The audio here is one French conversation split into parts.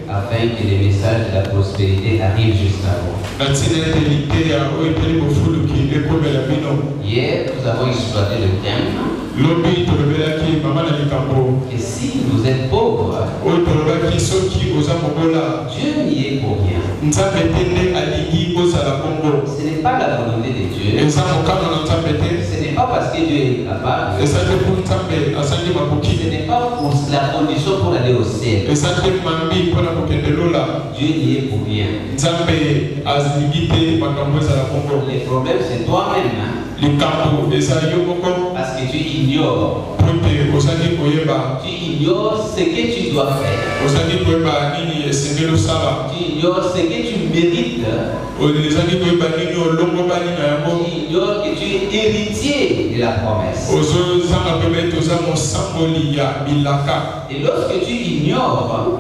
afin que les messages de la prospérité arrivent jusqu'à vous. Hier, nous avons exploité le thème. Et si vous êtes pauvre, Dieu n'y est pour rien. Ce n'est pas la volonté de Dieu. Ce n'est pas parce que Dieu est capable. Ce n'est pas pour la condition pour aller au ciel. Dieu n'y est pour rien. Les problèmes, c'est toi-même. Hein? Parce que tu ignores. Tu ignores ce que tu dois faire. Tu ignores ce que tu mérites. Tu ignores que tu es héritier de la promesse. Et lorsque tu ignores,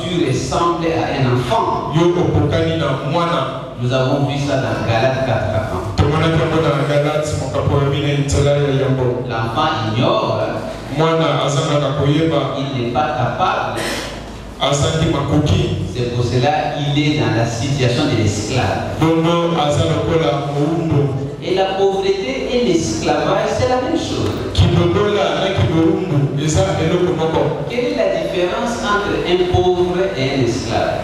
tu ressembles à un enfant. Nous avons vu ça dans Galates 4. L'enfant ignore. Il n'est pas capable. C'est pour cela qu'il est dans la situation de l'esclave. Et la pauvreté et l'esclavage, c'est la même chose. Quelle est la différence entre un pauvre et un esclave?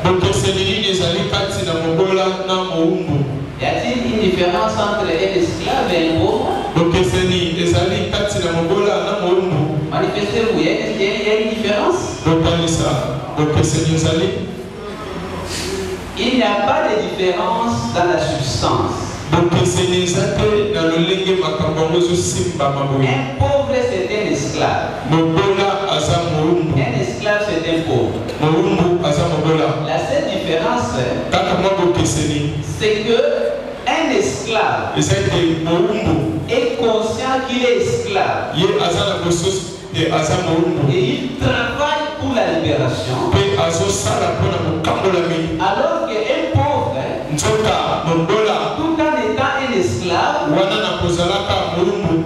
Y a-t-il une différence entre un esclave et un pauvre? Manifestez-vous, il y a une différence? Il n'y a pas de différence dans la substance. Un pauvre c'est un esclave. Un esclave c'est un pauvre. La seule différence c'est que un esclave est conscient qu'il est esclave. Et il travaille pour la libération. Alors qu'un pauvre, tout en étant un esclave,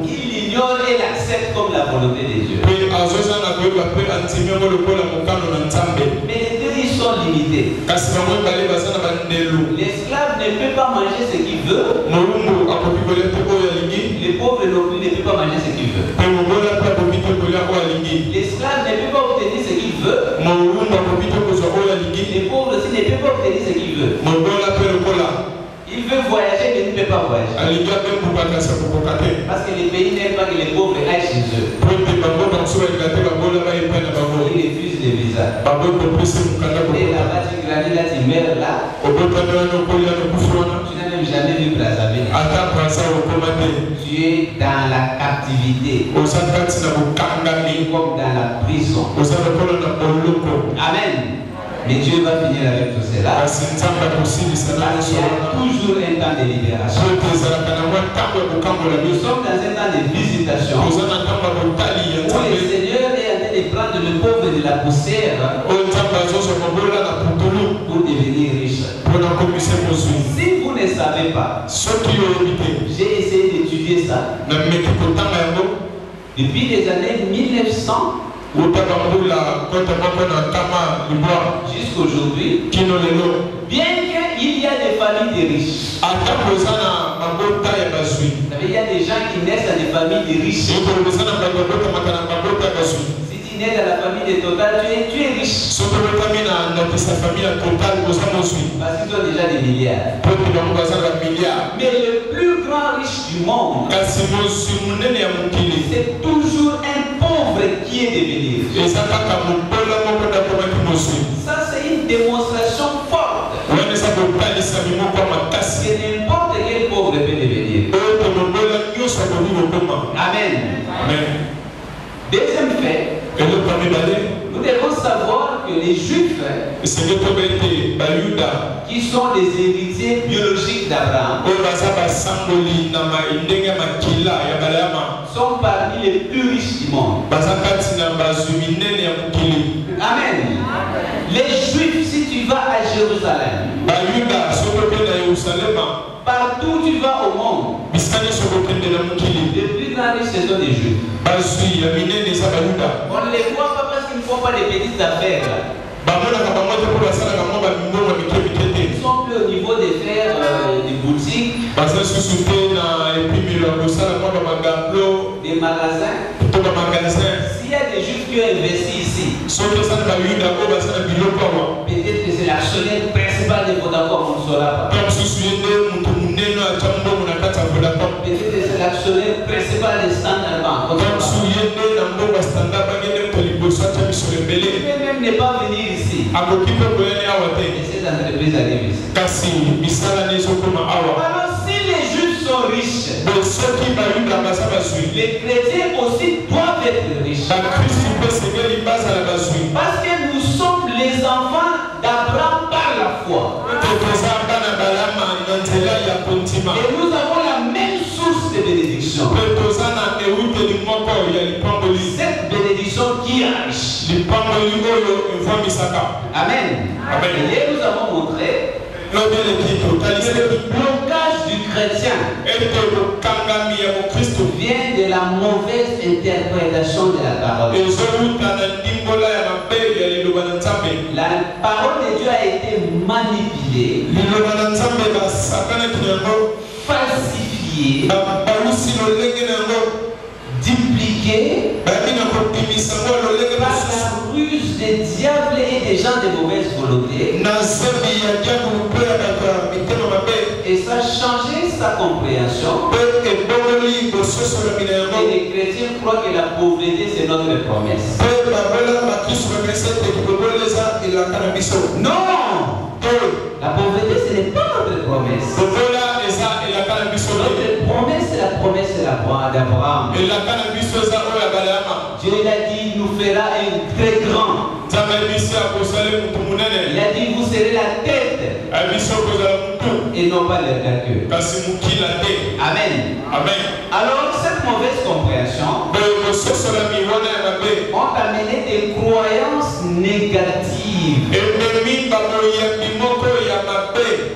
il ignore et l'accepte comme la volonté de Dieu. Mais les deux ils sont limités. L'esclave ne peut pas manger ce qu'il veut. Le pauvre non plus ne peut pas manger ce qu'il veut. L'esclave ne peut pas obtenir ce qu'il veut. Le pauvre aussi ne peut pas obtenir ce qu'il veut. Il veut voyager mais il ne peut pas voyager. Parce que les pays n'aiment pas que les pauvres aillent chez eux. Ils refusent les visas. Et là-bas tu grandis là, tu meurs là. Tu n'as même jamais vu Brazzaville. Tu es dans la captivité. Comme dans la prison. Amen. Mais Dieu va finir avec tout cela. Parce qu'il y a toujours un temps de libération. Nous sommes dans un temps de visitation où le Seigneur est en train de prendre le pauvre de la poussière pour devenir riche. Si vous ne savez pas, j'ai essayé d'étudier ça depuis les années 1900 jusqu'aujourd'hui. Bien qu'il y a des familles de riches, il y a des gens qui naissent dans des familles de riches. Si tu nais dans la famille de Total, tu es riche. Parce qu'ils ont déjà des milliards. Mais le plus grand riche du monde, c'est toujours un pauvre qui est devenu riche. Ça, c'est une démonstration forte que n'importe quel pauvre peut devenir. Amen. Deuxième fait, nous devons savoir que les Juifs, qui sont les héritiers biologiques d'Abraham, sont parmi les plus riches du monde. Amen. Les Juifs, si tu vas à Jérusalem, partout où tu vas au monde, le plus grand gens riches, ce sont des juifs. On ne les voit pas parce qu'ils ne font pas des petites affaires. Ils sont plus au niveau des faire des boutiques, des magasins. S'il y a des juifs qui ont investi ici, peut-être que c'est l'actionnaire principal de Vodacom, on ne saura pas. Peut-être que c'est l'actionnaire principal de Standard Bank. Il peut même ne pas venir ici. Et cette entreprise arrive ici. Alors si les juifs sont riches, les chrétiens aussi doivent être riches. Parce que nous sommes les enfants d'Abraham par la foi. Et nous avons la même source de bénédiction. Cette bénédiction qui est riche. Amen. Et nous avons montré que le blocage du chrétien vient de la mauvaise interprétation de la parole. La parole de Dieu a été manipulée, falsifiée, dupliquée par la ruse des diables et des gens de mauvaise volonté. Et ça a changé sa compréhension. Et les chrétiens croient que la pauvreté c'est notre promesse. Non! La pauvreté ce n'est pas notre promesse. Notre promesse c'est la promesse d'Abraham. Dieu l'a dit, il nous fera un très grand. Il a dit, vous serez la tête et non pas la queue. Amen. Alors cette mauvaise compréhension ont amené des croyances négatives.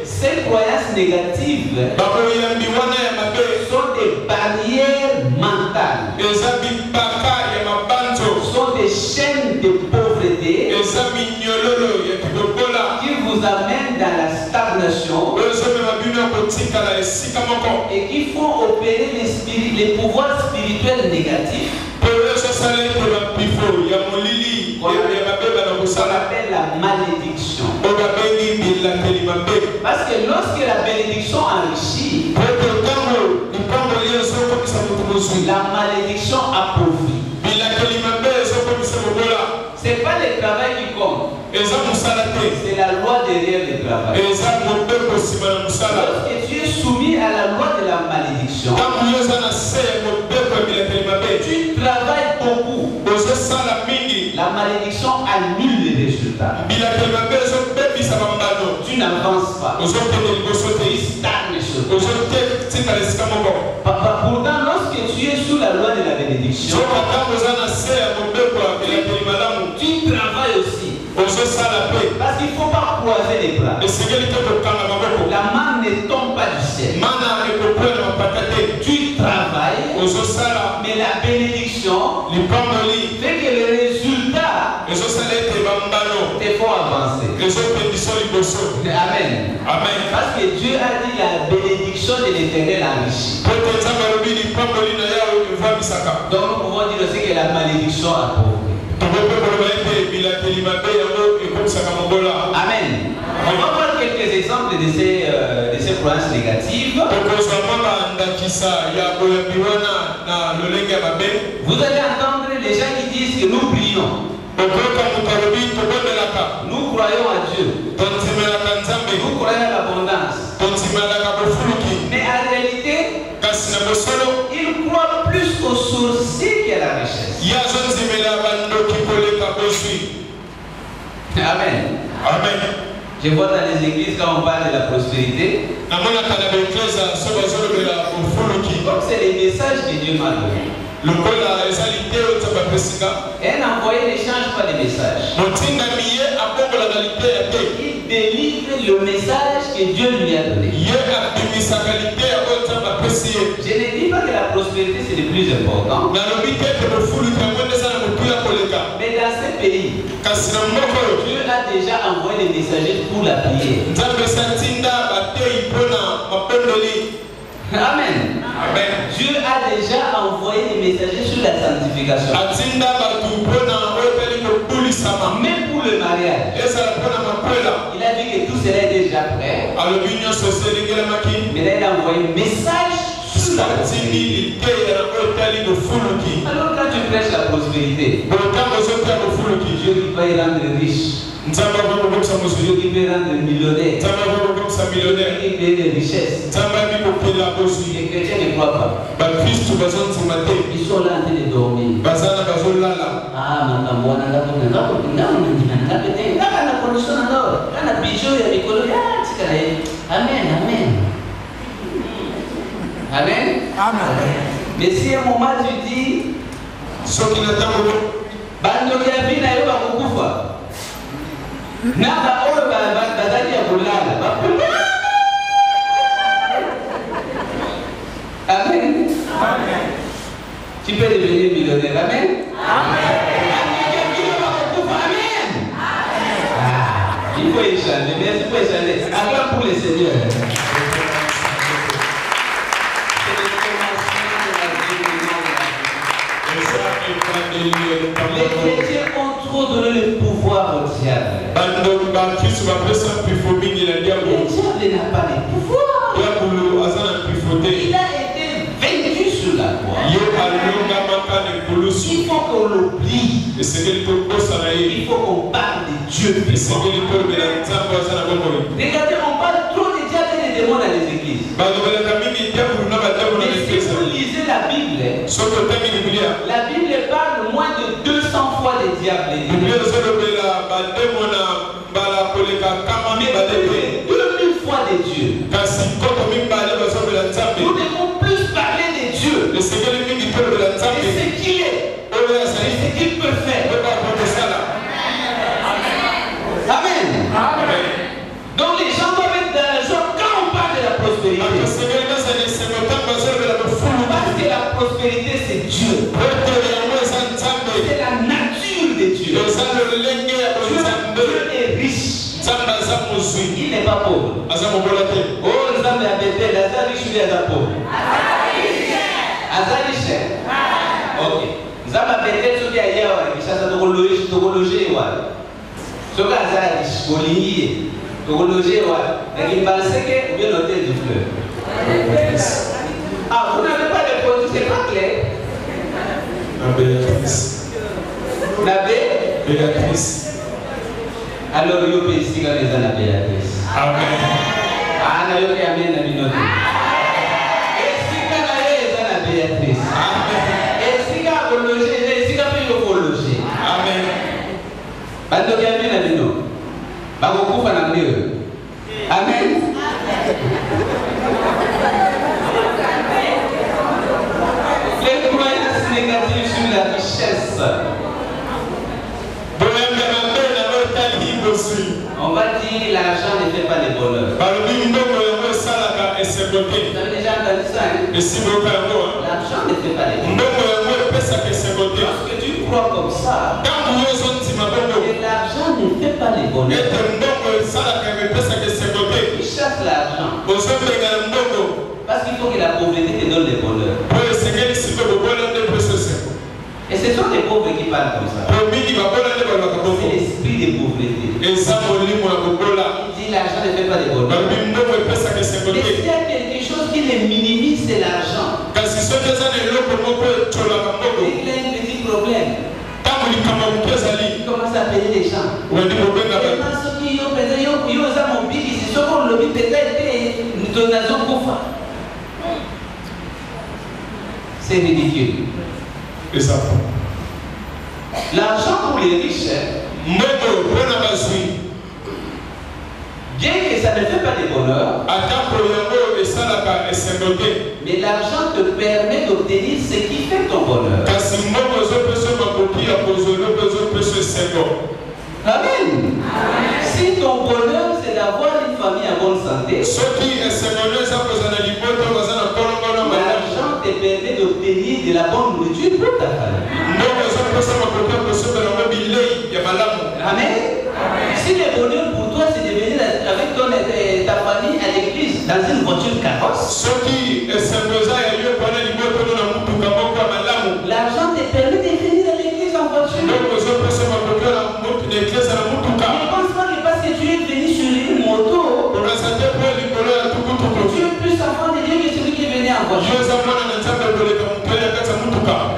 Ces croyances négatives sont des barrières mentales, sont des chaînes de pauvreté qui vous amènent dans la stagnation et qui font opérer les pouvoirs spirituels négatifs qu'on appelle la malédiction. Parce que lorsque la bénédiction enrichit, la malédiction appauvrit. Ce n'est pas le travail qui compte. C'est la loi derrière le travail. Lorsque tu es soumis à la loi de la malédiction, tu travailles beaucoup. La malédiction annule les résultats. Tu n'avances pas. Tu stagnes sur toi. Pourtant, lorsque tu es sous la loi de la bénédiction, tu travailles aussi. Parce qu'il ne faut pas croiser les bras. La main ne tombe pas du ciel. Tu travailles, mais la bénédiction fait que les résultats te font avancer. Amen. Parce que Dieu a dit la bénédiction de l'Éternel enrichit. Donc nous pouvons dire aussi que la malédiction appauvrit. Amen. On va voir quelques exemples de ces croyances négatives. Vous allez entendre les gens qui disent que nous prions. Nous croyons à Dieu. Nous croyons à l'abondance. Mais en réalité, ils croient plus aux sorciers qu'à la richesse. Amen. Je vois dans les églises quand on parle de la prospérité. Donc c'est les messages que Dieu m'a donnés. Un envoyé ne change pas les messages. Il délivre le message que Dieu lui a donné. Je ne dis pas que la prospérité c'est le plus important. Mais dans ce pays, Dieu a déjà envoyé des messagers pour la prière. Amen. Amen. Dieu a déjà envoyé des messagers sur la sanctification. Même pour le mariage. Il a dit que tout cela est déjà prêt. Mais là, il a envoyé un message sur la prospérité. Alors quand tu prêches la prospérité, Dieu qui va y rendre riche. Dieu qui peut rendre millionnaire. Dieu qui crée des richesses. Les chrétiens ne croient pas. Ils sont là en train de dormir. Ah, amen, amen. Amen. Amen. Mais si à un moment tu dis, amen. Tu peux devenir millionnaire. Amen. Amen. Il faut échanger. Merci pour échanger. Acclame pour les seigneurs. Les chrétiens ont trop donné le pouvoir au diable. Le diable n'a pas de pouvoir. Il a été vaincu sur la croix. Il faut qu'on l'oublie. Il faut qu'on parle de Dieu. Regardez, on parle trop des diables et des démons dans les églises. Mais si vous lisez la Bible parle moins de 200 fois des diables et des démons. Mais 2000 fois des dieux. Nous devons plus parler de Dieu. Et ce qu'il est. Et ce qu'il peut faire. Amen. Amen. Donc les gens doivent être dans la joie quand on parle de la prospérité. Parce que la prospérité c'est Dieu. C'est la nature de Dieu. Dieu est riche. Il n'est pas pauvre. Oh, Nzambe a bébé, Aza riche ou Aza pauvre? Aza riche. Ok. Nzambe a bébé, ce qui a hier, il s'est logé. Ce qui a riche, il logé. Il pensait que vous bien l'hôtel du fleuve. Ah, vous n'avez pas de produit, c'est pas clair. La Béatrice. Alors, il y a ici quand les gens Béatrice. Amen. Ah, il y a Amen à Binoté. Et si quand les gens Béatrice. Amen. Et si quand vous logez, et si quand vous logez. Amen. Bando qui Amen à Binoté. Bagoku Fanamir. Amen. Les croyances négatives sur la richesse. On va dire l'argent ne fait pas le bonheur. Vous avez déjà entendu ça, hein? L'argent ne fait pas le bonheur. Lorsque tu crois comme ça, que l'argent ne fait pas le bonheur, tu cherches l'argent. Parce qu'il faut que la pauvreté te donne le bonheur. Et ce sont des pauvres qui parlent comme ça. C'est l'esprit de pauvreté. Il dit l'argent ne fait pas de bonheur. Mais s'il y a quelque chose qui les minimise, c'est l'argent. Et il a un petit problème. Il commence à payer les gens. C'est ridicule. L'argent pour les riches, bien que ça ne fait pas de bonheur, mais l'argent te permet d'obtenir ce qui fait ton bonheur. Amen. Si ton bonheur c'est d'avoir une famille en bonne santé, l'argent te permet d'obtenir de la bonne nourriture pour ta famille. Amen. Si le bonheur pour toi c'est de venir avec ta famille à l'église dans une voiture carrosse, l'argent te permet de venir à l'église en voiture. Ne pense pas que parce que tu es venu sur une moto, tu es plus enfant de Dieu que celui qui est venu en voiture.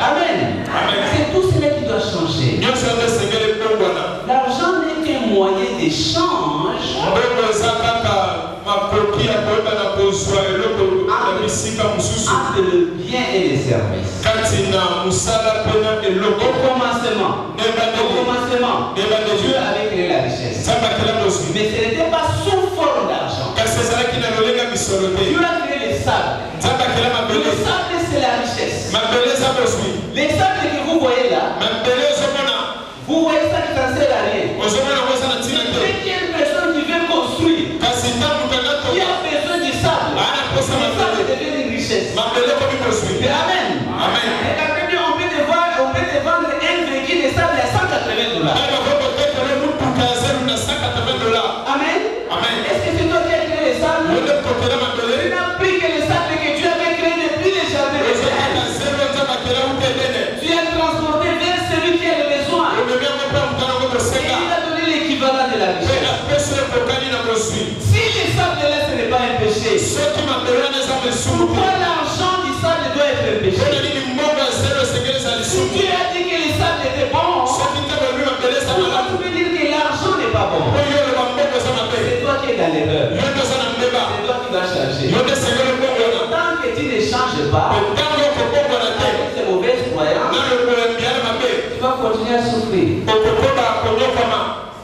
Amen. C'est tout cela qui doit changer. L'argent n'est qu'un moyen d'échange entre le bien et les services. Au commencement, Dieu avait créé la richesse. Mais ce n'était pas sous forme d'argent. Dieu a créé les sables. Le sable, c'est la richesse. Les sables que vous voyez là, vous voyez ça qui ne sert à rien. Dès qu'il y a une personne qui veut construire, qui a besoin du sable, le sable devient une richesse. Amen. Et la Bible, on peut te vendre un véhicule de sable à $180. Amen. Est-ce que c'est toi qui as créé les sables? Tu n'as pris que les sables que tu avais créés depuis les jardins. Tu as transporté vers celui qui a le besoin. Et il a donné l'équivalent de la richesse. Si les sables là, ce n'est pas un péché, pourquoi l'argent du sable doit être un péché? Si tu as dit que les sables étaient bons, pourquoi tu peux dire que l'argent n'est pas bon? C'est toi qui es dans l'erreur. C'est toi qui dois changer. Tant que tu ne changes pas avec ces mauvaises croyances, tu vas continuer à souffrir.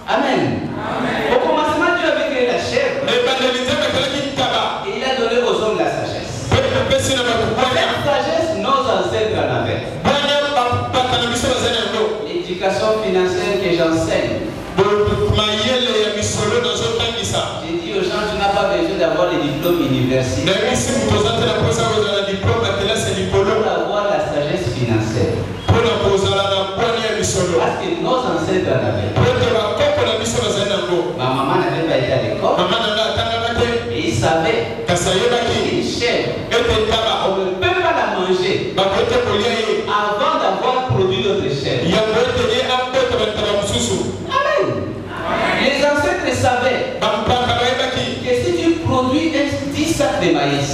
Amen. Au commencement, Dieu avait créé la chair et il a donné aux hommes la sagesse. Cette sagesse, nos ancêtres en avaient. L'éducation financière que j'enseigne, j'ai dit aux gens, tu n'as pas besoin d'avoir les diplômes universitaires pour avoir la sagesse financière. Parce que nos ancêtres en avaient. Ma maman n'avait pas été à l'école. Et il savait qu'une chèvre, on ne peut pas la manger avant d'avoir produit notre chèvre. Amen. Les ancêtres savaient que si tu produis 10 sacs de maïs,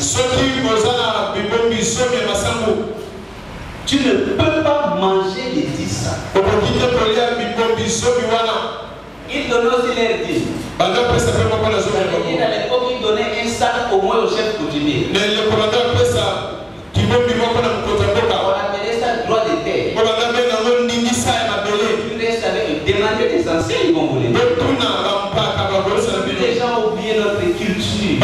tu ne peux pas manger les 10 sacs. Il donnait aussi l'air dîme. À l'époque, il donnait un sac au moins au chef coutumier. On appelait ça droit de terre. Demander des anciens, ils vont vous les dire. Les gens ont oublié notre culture.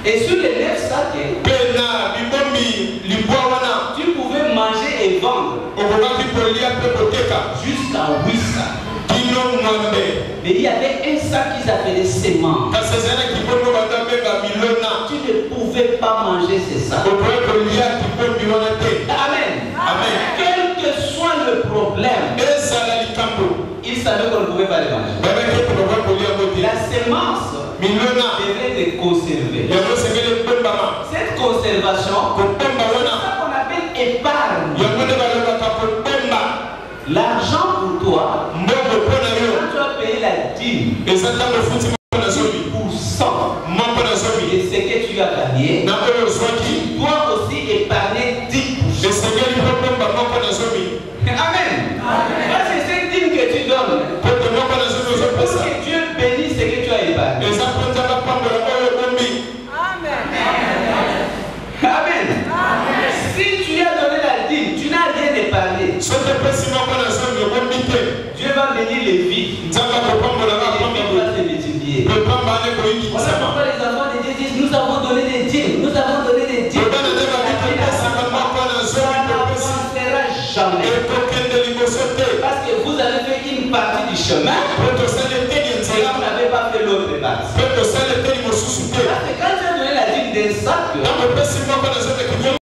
Et sur les 9 sacs, tu pouvais manger et vendre jusqu'à 8 sacs. Mais il y avait un sac qu'ils appelaient sémence. Tu ne pouvais pas manger ces sacs. Amen. Quel que soit le problème, ils savaient qu'on ne pouvait pas les manger. La sémence devait être conservée. Cette conservation, c'est ça qu'on appelle épargne. L'argent pour toi, quand tu as payé la dîme, 10% de ce que tu as gagné, tu dois aussi épargner 10%. Amen. Parce que cette dîme que tu donnes, c'est pour que Dieu bénisse ce que tu as épargné. Amen. Si tu as donné la dîme, tu n'as rien épargné. Dieu va bénir les vies. Et les vies vont se multiplier. Voilà pourquoi les enfants de Dieu disent, nous avons donné des dîmes. Nous avons donné des dîmes.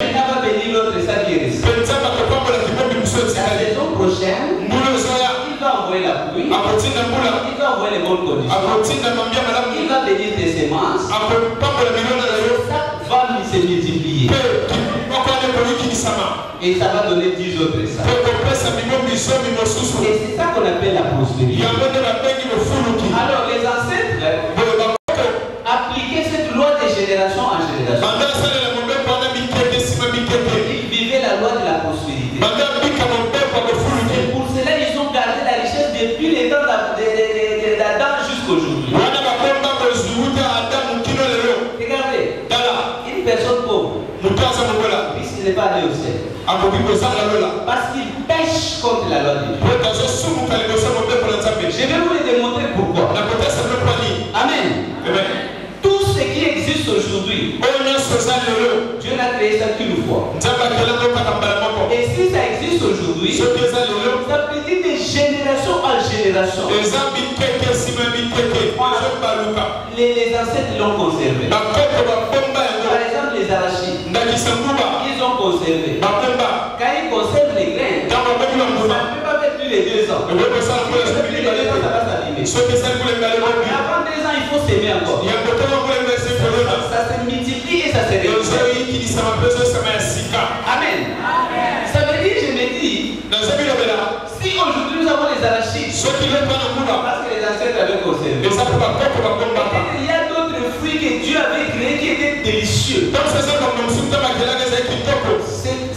Maintenant va venir l'autre ça qui est resté. La saison prochaine, il va envoyer la pluie, il va envoyer les bonnes conditions, il va bénir tes semences, ça va se multiplier. Et ça va donner 10 autres ça. Et c'est ça qu'on appelle la prospérité. Alors les ancêtres appliquaient cette loi de génération en génération. Ils vivaient la loi de la prospérité. Et pour cela ils ont gardé la richesse depuis les temps d'Adam jusqu'aujourd'hui. Regardez, une personne pauvre, puisqu'il n'est pas allé au ciel, parce qu'il pêche contre la loi de Dieu. Je vais vous le démontrer pourquoi. Amen. Tout ce qui existe aujourd'hui, Dieu n'a créé ça qu'une fois. Et si ça existe aujourd'hui, ça peut dire de génération en génération. Les ancêtres l'ont conservé. Par exemple, les arachides, ils ont conservé. Quand ils conservent les graines, ça ne peut pas faire plus les 2 ans. Plus les 2 ans, ça va s'abîmer. Mais avant 2 ans, il faut s'aimer encore. Ça se multiplie et ça se réduit. Amen. Ça veut dire, je me dis, si aujourd'hui nous avons les arachides, parce que les ancêtres avaient conservé, il y a d'autres fruits que Dieu avait créés qui étaient délicieux.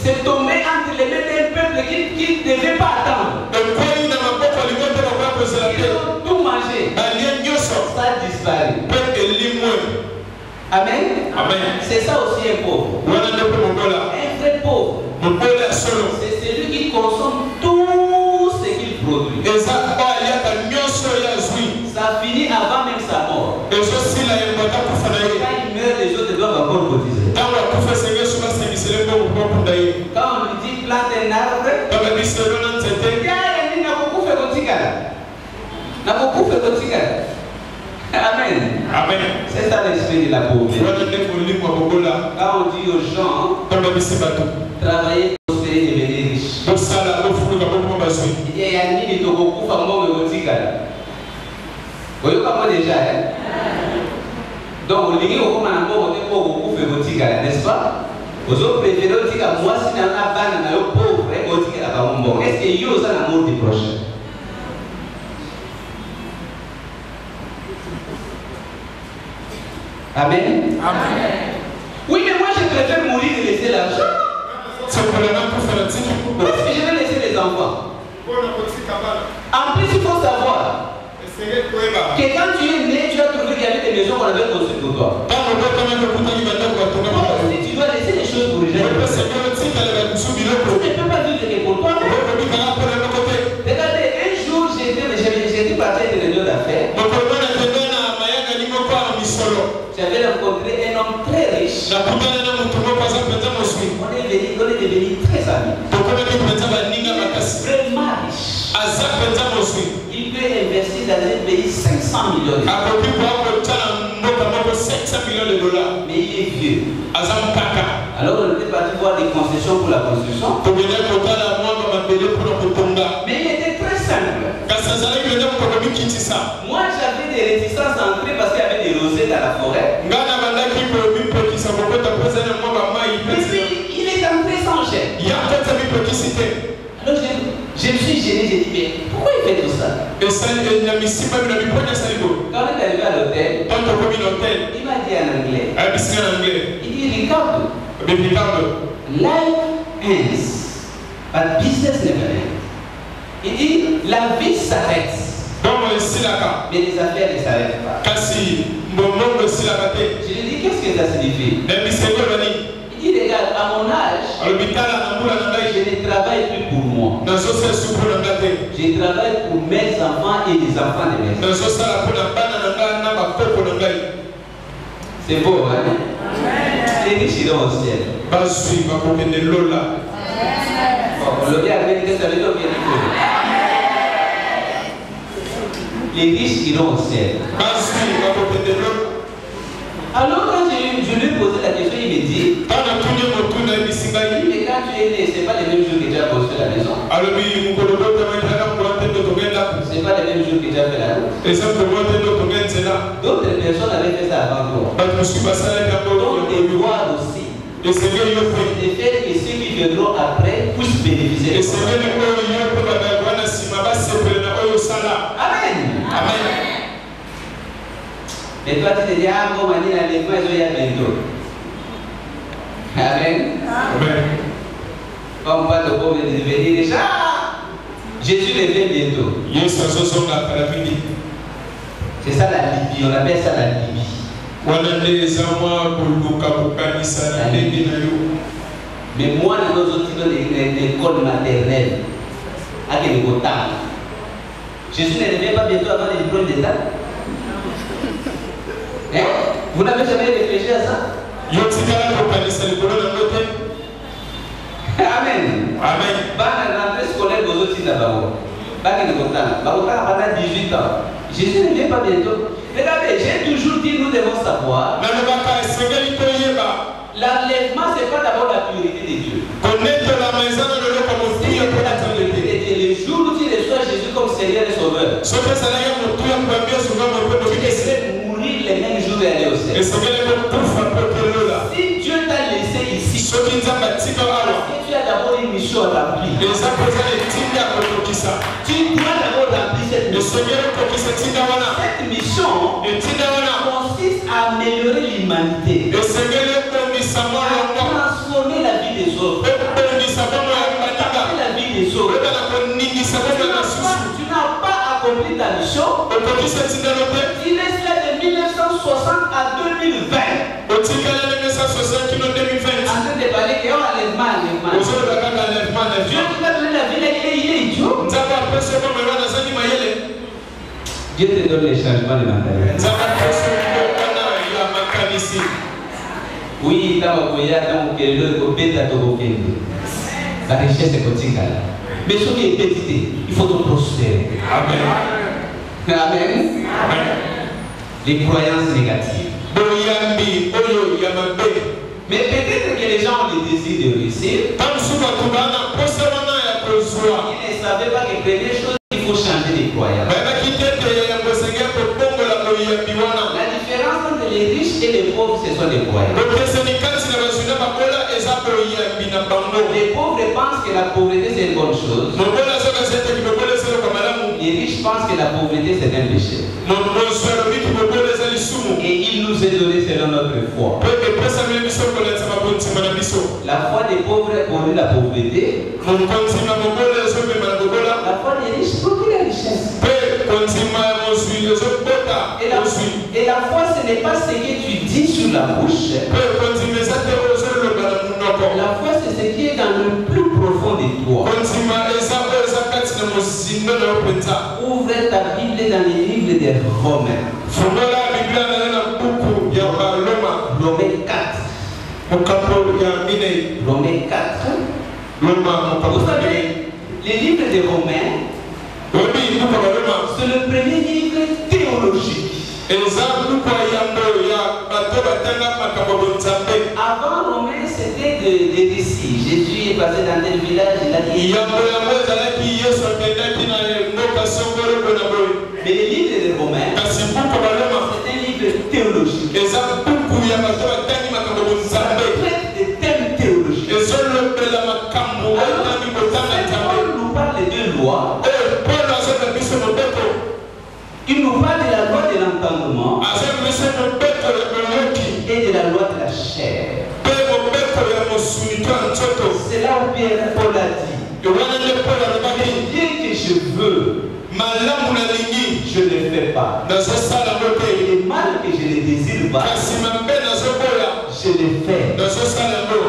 C'est tombé entre les mains d'un peuple qui ne devait pas attendre. Ils ont tout mangé. Ça a disparu. Amen. C'est ça aussi un pauvre. Un vrai pauvre, c'est celui qui consomme tout ce qu'il produit. Ça finit avant même sa mort. Quand il meurt, les autres doivent encore cotiser. Quand on lui dit plante un arbre, Amen. C'est ça l'esprit de la pauvreté. Quand on dit aux gens, travailler, prospérer, devenir riche. Il y a ni de beaucoup de femmes qui ont voyez comment déjà, donc, vous n'est-ce pas? Vous autres préférez dire que moi, si je suis pauvre, est-ce qu'il y a l'amour du prochain? Amen. Oui, mais moi, je préfère mourir et laisser l'argent. Parce que je vais laisser les enfants. En plus, il faut savoir que quand tu es né, tu as trouvé qu'il y avait des maisons qu'on avait construites pour toi. Donc, si tu dois laisser les choses pour les gens, tu ne peux pas vivre que pour toi. Regardez, un jour, j'étais parti à une réunion d'affaires. J'avais rencontré un homme très riche. On est devenu très amis. Vraiment riche. Il peut investir dans un pays 500 millions de dollars. Mais il est vieux. Alors on était parti voir des concessions pour la construction. Mais il était très simple. Moi j'avais des réticences à entrer parce qu'il y avait des rosées dans la forêt. Mais il est entré sans gêne. Alors je me suis gêné, j'ai dit, mais pourquoi il fait tout ça? Quand on est arrivé à l'hôtel, il m'a dit en anglais, il dit, Ricardo, life ends, but business never ends. Il dit, la vie s'arrête, mais les affaires ne s'arrêtent pas. Je lui dis, qu'est-ce que ça signifie? Il dit, regarde, à mon âge, je ne travaille plus pour moi. Je travaille pour mes enfants et les enfants de mes enfants. C'est beau, hein? Les riches iront au ciel. Les riches iront au ciel. Alors quand je lui ai posé la la question, il me dit, mais quand tu es né, ce n'est pas les mêmes jours que tu as construit la maison. Ce n'est pas les mêmes jours que tu as fait la route. D'autres personnes avaient fait ça avant toi. Donc les droits aussi. De faire que ceux qui viendront après puissent bénéficier. Amen. Amen. Et toi tu te dis, ah bon, les gens ils ont bientôt. Amen. Amen. Comme pas de pauvre de venir déjà. Jésus revient bientôt. C'est ça la Libye, on appelle ça la Libye. Mais moi, dans nos autres l'école maternelle, à Kénégotan, Jésus ne revient pas bientôt avant le diplôme d'État. Hein? Vous n'avez jamais réfléchi à ça? Amen. Amen. Dans la rentrée scolaire, vous aussi d'abord. Pendant 18 ans. Jésus ne vient pas bientôt. Regardez, j'ai toujours dit, nous devons savoir. L'enlèvement, ce n'est pas d'abord la priorité de Dieu. Connaître la maison de l'eau comme aussi. C'est la priorité de Dieu. Le jour où tu reçois Jésus comme Seigneur et Sauveur, tu devrais mourir les mêmes jours et aller au ciel. Si Dieu t'a laissé ici, tu as d'abord une mission à remplir. Tu dois d'abord remplir cette mission. Cette mission consiste à améliorer l'humanité, à transformer la vie des autres, à transformer la vie des autres. Tu n'as pas accompli ta mission. Tu laisses là de 1960 à 2020. En train de parler que enlèvement. Dieu qui t'a donné la vie, il est idiot. Dieu te donne les changements de mentalité. Oui, dans la richesse est comme mais ce qui est petit, il faut te prospérer. Amen. Amen. Les croyances négatives. Mais peut-être que les gens ont le désir de réussir. Ils ne savaient pas que la première chose, il faut changer les croyances. La différence entre les riches et les pauvres, ce sont les croyances. Les pauvres pensent que la pauvreté c'est une bonne chose. Les riches pensent que la pauvreté c'est un péché. Et il nous est donné selon notre foi. La foi des pauvres produit la pauvreté. La foi des riches produit la richesse. Et la foi, ce n'est pas ce que tu dis sur la bouche. La foi, c'est ce qui est dans le plus profond de toi. Ouvre ta Bible dans les livres des Romains. Romains 4. Romains 4. Vous savez, les livres des Romains, c'est le premier livre théologique. Avant Romain, c'était des récits. Jésus est passé dans tel village, il a dit. Mais les livres des Romains, c'est un livre théologique. Ça traite des thèmes théologiques. Paul nous parle de deux lois. Il nous parle de la loi de l'entendement et de la loi de la chair. C'est là où Pierre Paul a dit, bien que je veux, je ne fais pas. Et le mal que je ne désire pas, je le fais.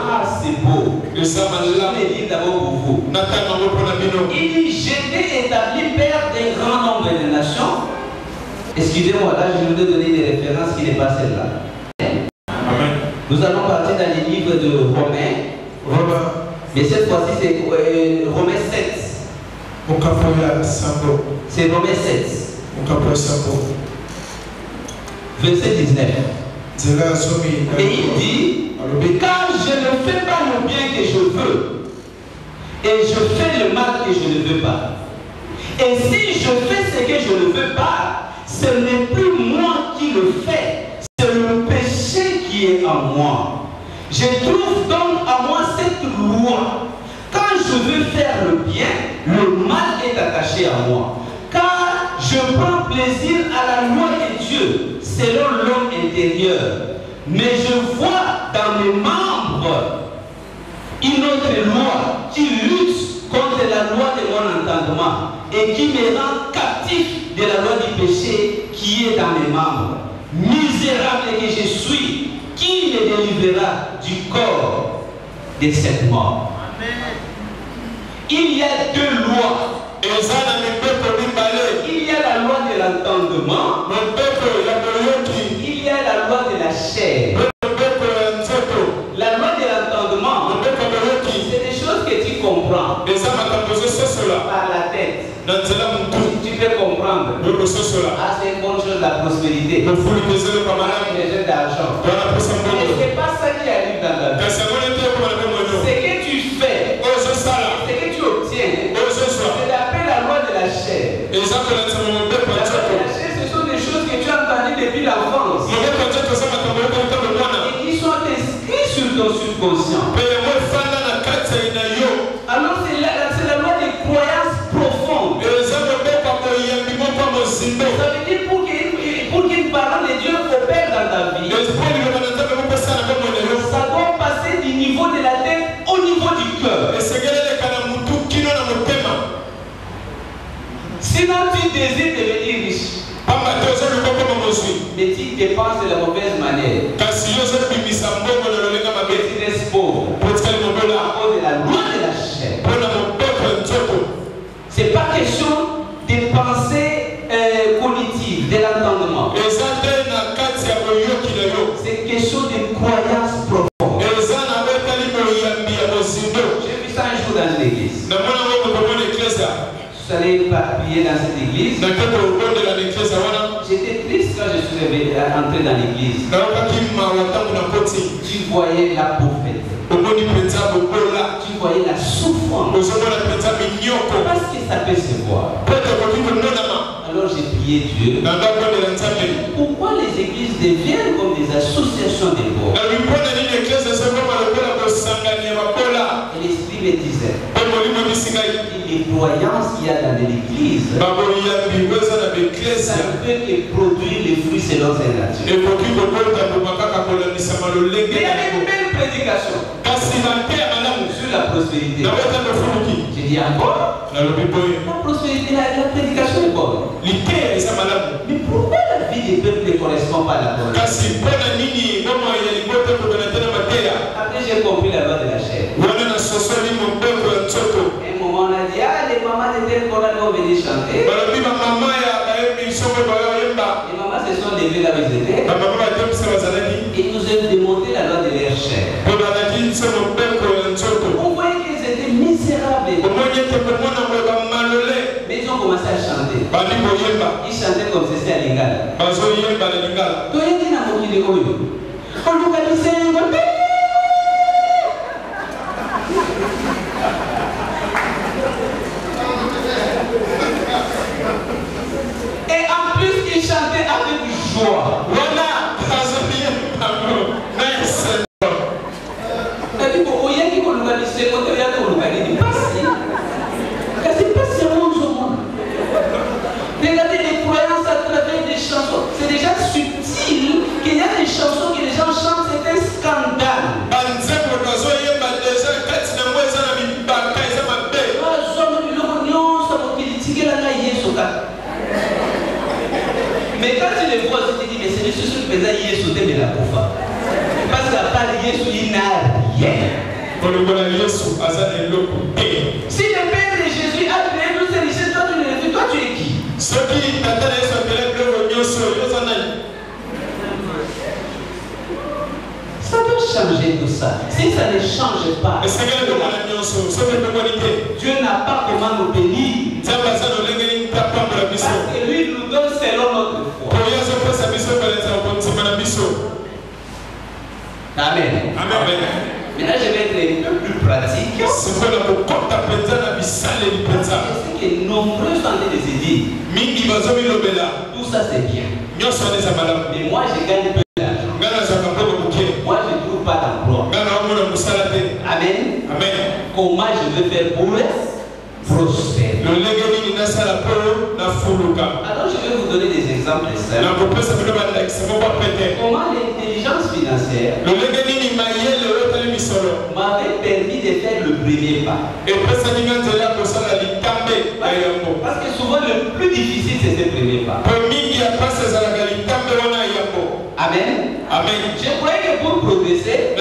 Ah, c'est beau. Je vais dire d'abord pour vous. Il dit, je t'ai établi père d'un grand nombre de nations. Excusez-moi, là je vous ai donné des références qui n'est pas celle-là. Amen. Nous allons partir dans les livres de Romains. Mais cette fois-ci c'est Romains 7. C'est Romains 7. Verset 19. Et il dit, car je ne fais pas le bien que je veux, et je fais le mal que je ne veux pas. Et si je fais ce que je ne veux pas, ce n'est plus moi qui le fais, c'est le péché qui est en moi. Je trouve donc à moi cette loi. Quand je veux faire le bien, le mal est attaché à moi. Car je prends plaisir à la loi de Dieu, selon l'homme intérieur. Mais je vois dans mes membres une autre loi qui lutte contre la loi de mon entendement et qui me rend captif de la loi du péché qui est dans mes membres. Misérable que je suis, qui me délivrera du corps de cette mort? Amen. Il y a deux lois. Il y a la loi de l'entendement. Il y a la loi de la chair. La loi de l'entendement, c'est des choses que tu comprends par la tête. Tu peux comprendre. Ah, c'est une bonne chose, la prospérité. Besoin d'argent. Mais ce n'est pas ça qui arrive dans ta vie. Ce que tu fais, ce que tu obtiens, c'est d'après la loi de la chair. La loi de la chair, ce sont des choses que tu as entendues depuis l'enfance et qui sont inscrites sur ton subconscient. Alors c'est la loi des croyances profondes. Ça veut dire pour qu'une parole de Dieu opère dans ta vie, ça doit passer du niveau de la tête au niveau du cœur. Sinon tu désires devenir riche, mais tu dépenses de la mauvaise manière, et tu restes pauvre à cause de la loi de la chair. C'est pas question de pensée cognitive, de l'entendement. C'est question de croyance profonde. J'ai vu ça un jour dans une église. Je suis allé prier dans cette église. J'étais triste quand je suis entré dans l'église. Tu voyais la pauvreté. Tu voyais la souffrance. Parce que ça peut se voir. Alors j'ai prié Dieu. Pourquoi les églises deviennent comme des associations de pauvres? Et l'esprit me disait, les croyances qu'il y a dans l'église, ça ne peut que produire les fruits selon ses natures. Mais il y avait une belle prédication sur la prospérité. J'ai dit encore, la prospérité, la prédication est bonne. Mais pourquoi la vie des peuples ne correspond pas à la bonne? Après j'ai compris la loi de la chair. Un moment on a dit, ah les mamans de tel qu'on a venir chanter. Les mamans se sont levées là où ils étaient. Ils nous ont démontré la loi de leur chair. On voyait qu'ils étaient misérables. Mais ils ont commencé à chanter. Ils chantaient comme si c'était à Lingala. Et en plus, ils chantaient avec joie. Voilà. Regardez les croyances à travers des chansons. C'est déjà subtil qu'il y a des chansons que les gens chantent, c'est un scandale. Mais quand tu les vois, tu te dis, mais c'est le souci qui faisait hier sauter de la Koufa. Parce qu'à part Yesu, il n'a rien. Si le Père de Jésus a créé toutes ces richesses, toi tu les fais, toi tu es qui? Ça doit changer tout ça. Si ça ne change pas, Dieu n'a pas comment nous bénir. Parce que lui nous donne selon notre foi. Amen. Amen. Amen. Maintenant, je vais être un peu plus pratique. C'est que nombreux sont en train de se dire, tout ça c'est bien. Mais moi, je gagne peu d'argent. Moi, je ne trouve pas d'emploi. Amen. Amen. Comment je veux faire pour prospérer? Alors, je vais vous donner des exemples simples. Comment l'intelligence financière m'avait permis de faire le premier pas. Parce que souvent le plus difficile c'est ce premier pas. Amen. Amen. Je croyais que pour progresser, il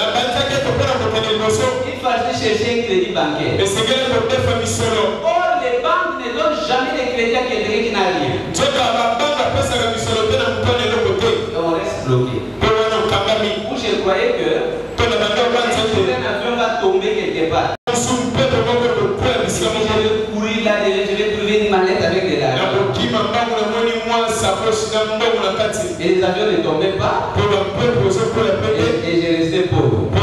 fallait chercher un crédit bancaire. Or, les banques ne donnent jamais de crédit à quelqu'un qui n'a rien. Et on reste bloqué. Où je croyais que un avion va tomber quelque part. Je vais courir là, je vais trouver une mallette avec de l'argent. Et les avions ne tombaient pas. Et je restais pauvre. Moi,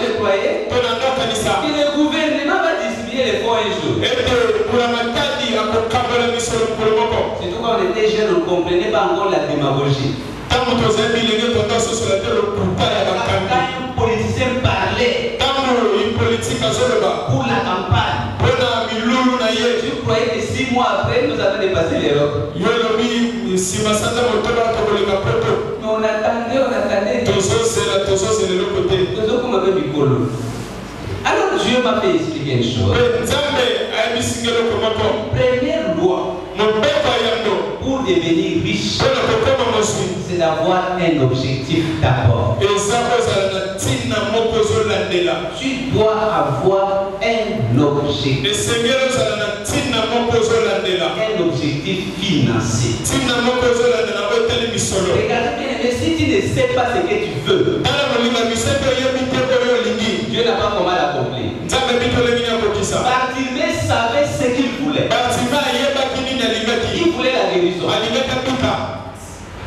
je croyais que le gouvernement va distribuer les fonds un jour. Surtout quand on était jeune, on ne comprenait pas encore la démagogie. Quand un politicien parlait pour la campagne, je croyais que 6 mois après, nous avons dépassé l'Europe. Mais on attendait. Alors Dieu m'a fait expliquer une chose. Première loi pour devenir riche, c'est d'avoir un objectif d'abord. Tu dois avoir un objectif. Un objectif financier. Regarde bien, mais si tu ne sais pas ce que tu veux, Dieu n'a pas comment l'accomplir. Bartimée savait ce qu'il voulait. Il voulait la guérison.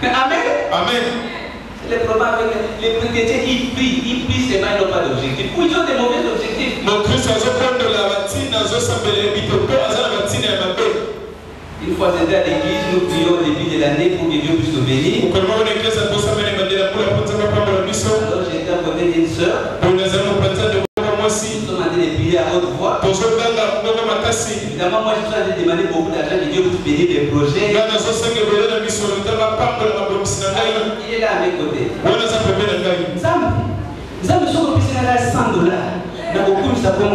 Amen. Amen. Le problème avec les chrétiens, ils prient seulement, ils n'ont pas d'objectif. Ou ils ont des mauvais objectifs. Une fois c'était à l'église, nous prions au début de l'année pour que Dieu puisse nous bénir. Alors j'étais à côté d'une soeur. Nous sommes en train de prier à haute voix. Évidemment, moi je suis en train de demander beaucoup d'argent que Dieu puisse bénir des projets. Il est là à mes côtés. Nzambe soko pisina $100. Na beaucoup nous savons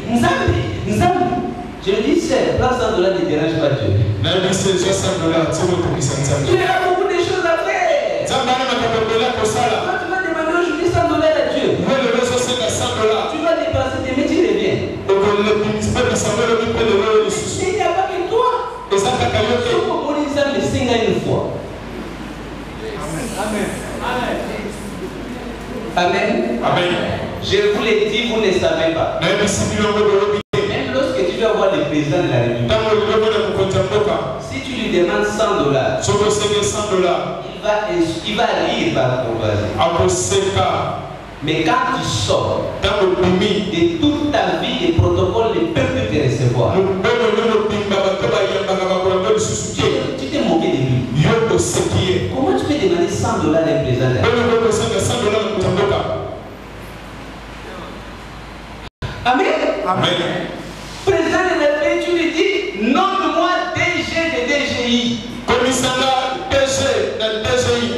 Nzambe. Je lui dis, c'est, $100 ne dérange pas Dieu. Tu as beaucoup de choses à faire. Quand tu vas demander aujourd'hui $100 à Dieu, tu vas dépenser tes métiers de bien. Il n'y a pas que toi. Il faut qu'on dise ça le signe une fois. Amen. Amen. Je vous l'ai dit, vous ne savez pas. Même lorsque tu vas voir le président de la République, si tu lui demandes $100, il va rire par courage. Mais quand tu sors de toute ta vie, les protocoles ne peuvent plus te recevoir. Tu t'es moqué de lui. Comment tu peux demander $100 à un président de la République? Amen. Amen. Président de la République, tu lui dis, nomme-moi DG de DGI. Commissariat DG de DGI.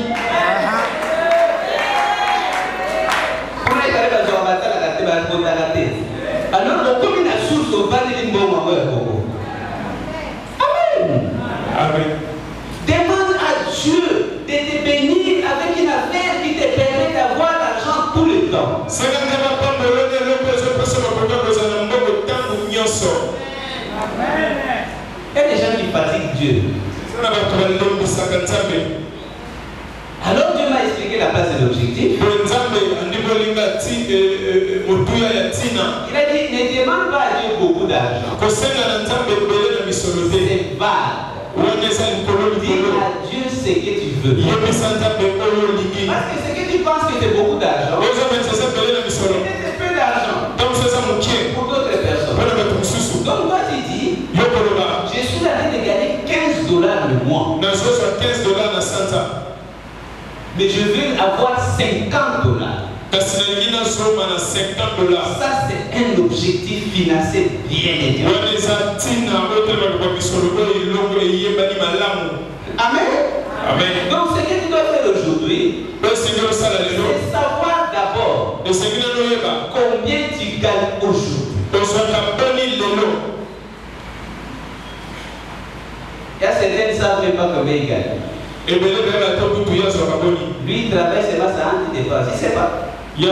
Alors, comme il a source au bas de l'immobilier, Amen. Amen. Demande à Dieu de te bénir avec une affaire qui te permet d'avoir l'argent tout le temps. Il y a des gens qui fatiguent Dieu. Alors Dieu m'a expliqué la place de l'objectif. Il a dit, ne demande pas à Dieu beaucoup d'argent. C'est vague. Dis à Dieu ce que tu veux. Parce que ce que tu tu penses que c'est beaucoup d'argent, c'est peu d'argent pour d'autres personnes. Donc toi tu dis, je suis allé de gagner $15 le mois. Mais je veux avoir $50. Ça c'est un objectif financier bien élevé. Amen. Amen. Donc ce que tu dois faire aujourd'hui, c'est savoir d'abord combien tu gagnes aujourd'hui. Il y a certains qui ne savent même pas combien ils gagnent. Lui il travaille seulement ça entre dépenses. Il ne sait pas. Mais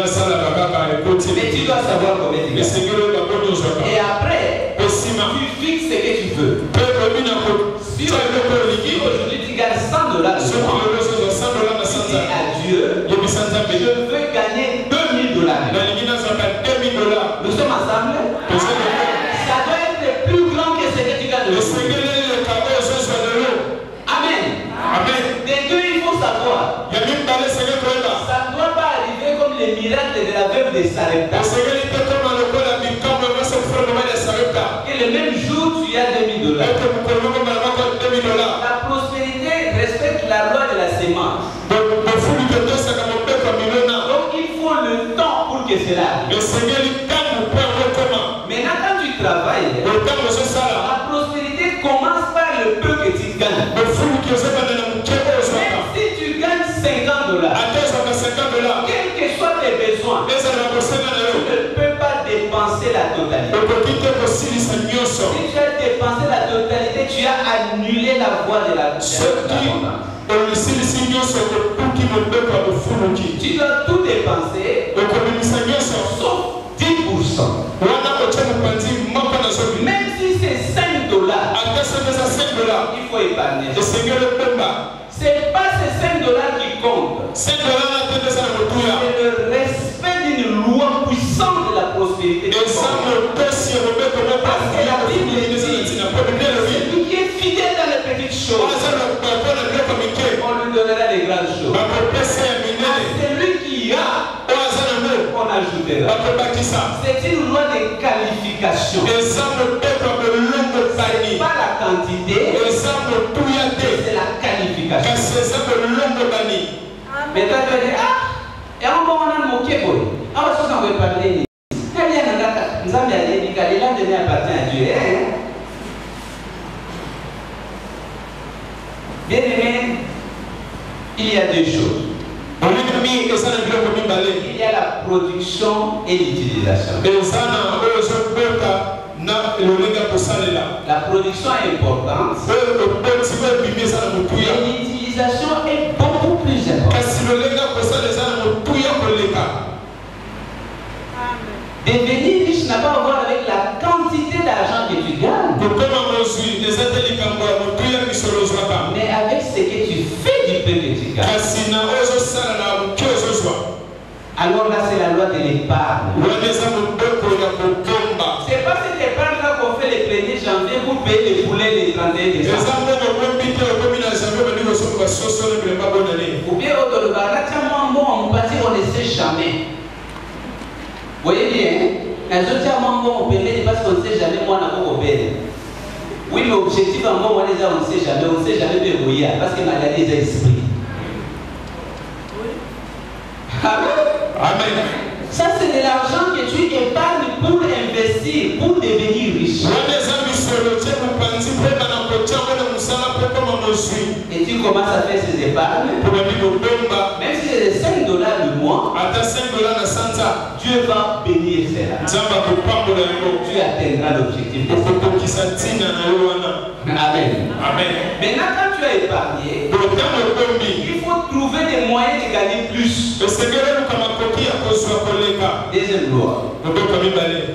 tu dois savoir combien tu gagnes. Et après, tu fixes ce que tu veux. Si aujourd'hui tu gagnes $100 le mois, tu dis à Dieu, je veux gagner $2000. Nous sommes ensemble. Ça doit être plus grand que ce que tu gagnes. Amen. Des deux, il faut savoir. Ça ne doit pas arriver comme les miracles de la veuve de Sarepta. Que le même jour tu as $2000. La prospérité respecte la loi de la sémence. Donc il faut le temps pour que cela arrive. Maintenant quand tu travailles, la prospérité commence par le peu que tu gagnes. Même si tu gagnes $50, quels que soient tes besoins, tu ne peux pas dépenser la totalité. Si tu as dépensé la totalité, tu as annulé la voie de l'abondance. Tu dois tout dépenser, sauf 10%. Même si c'est $5, il faut épargner. Ce n'est pas ces $5 qui comptent. C'est le respect d'une loi puissante de la prospérité. Parce que la Bible dit, celui qui est fidèle dans les petites choses, on lui donnera les grandes choses. À celui qui a, on ajoutera. C'est une loi de qualification. C'est pas la quantité, c'est la qualification. Mais toi tu vas dire, ah, et on va en moquer pour lui. Ah, on va parler. Nous avons dit que l'Élan appartient à Dieu. Bien aimé, il y a deux choses. Il y a la production et l'utilisation. La production est importante, mais l'utilisation est beaucoup plus importante. Devenir riche n'a pas à voir avec la quantité d'argent que tu gagnes, mais avec ce que tu fais du peu que tu gagnes. Alors là, c'est la loi de l'épargne. C'est pas cette épargne-là qu'on fait le 1er janvier pour payer les poulets les 31 décembre. Ou bien au Dolobara, on ne sait jamais. Vous voyez bien, parce qu'on ne sait jamais, moi, on oui, mais objectif, on ne sait jamais, parce que maladie est esprit. Amen. Amen. Ça, c'est de l'argent que tu épargnes pour investir, pour devenir riche. Et tu commences à faire ces épargnes. Même si c'est $5 le mois, Dieu va bénir cela. Tu atteindras l'objectif. Amen. Amen. Maintenant, quand tu as épargné, il faut trouver des moyens de gagner plus. Deuxième loi.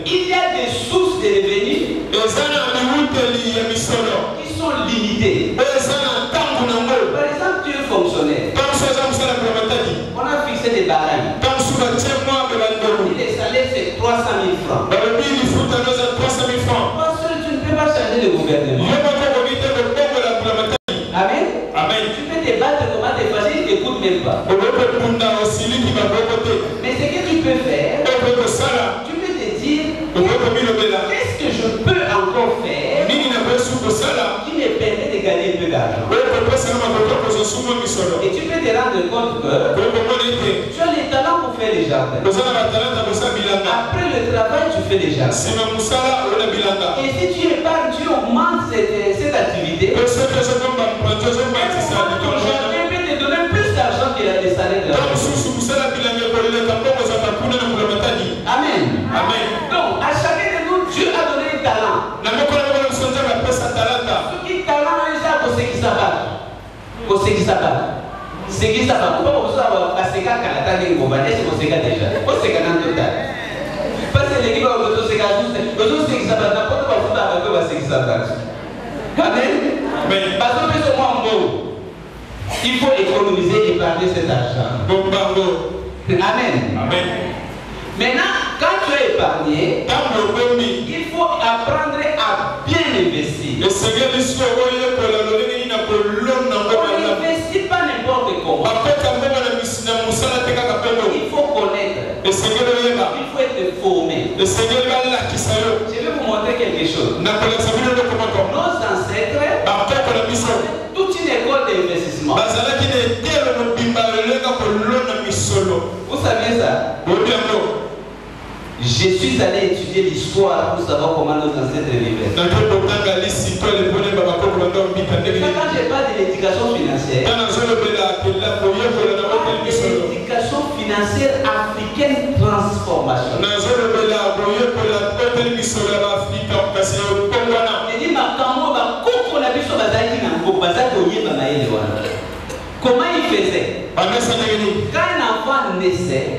Il y a des sources de revenus qui sont limitées. Par exemple, tu es fonctionnaire. On a fixé des barèmes. Les salaires, c'est 300 000 francs. Toi seul, tu ne peux pas changer le gouvernement. Amen. Amen. Tu peux te battre comment t'es facile, il ne t'écoute même pas. Et tu peux te rendre compte que tu as les talents pour faire les jardins. Après le travail, tu fais les jardins. Et si tu épargnes, tu augmentes cette activité. Ton jardin peut te donner plus d'argent que les salaires de la Amen. Amen. Donc, à chacun de nous, Dieu a donné un talent. Ce qui est talent, c'est ce qui s'abat. Ce qui s'abat. Ce qui s'abat. Pourquoi vous savez que c'est quand la taille est bonne, est-ce que vous savez déjà? Vous savez quand total. Parce que l'équipe va vous dire que c'est qui s'abat. N'importe quoi vous avez fait, c'est qui s'abat. Amen. Parce que c'est moi en gros. Il faut économiser et épargner cet argent. Amen. Amen. Maintenant, quand tu as épargné, il faut apprendre à bien investir. On n'investit pas n'importe comment. Il faut connaître. Il faut être formé. Je vais vous montrer quelque chose. Nos ancêtres avaient toute une école d'investissement. Vous savez ça? Je suis allé étudier l'histoire pour savoir comment nos ancêtres vivaient. Quand je parle de l'éducation financière, l'éducation financière africaine transformation. Comment il faisait? Quand un enfant naissait,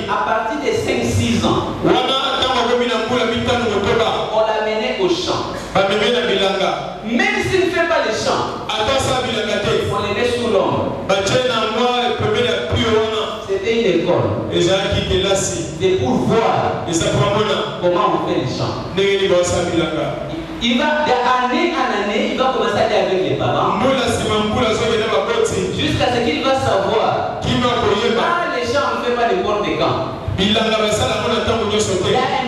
à partir de 5-6 ans, on l'amenait au champ. Même s'il ne fait pas le champ, on le met sous l'ombre. C'était une école. C'est pour voir comment on fait le champ. Il va d'année en année, il va commencer à aller avec les parents. Jusqu'à ce qu'il va savoir. Les gens ne font pas de porte de camp. Il y a un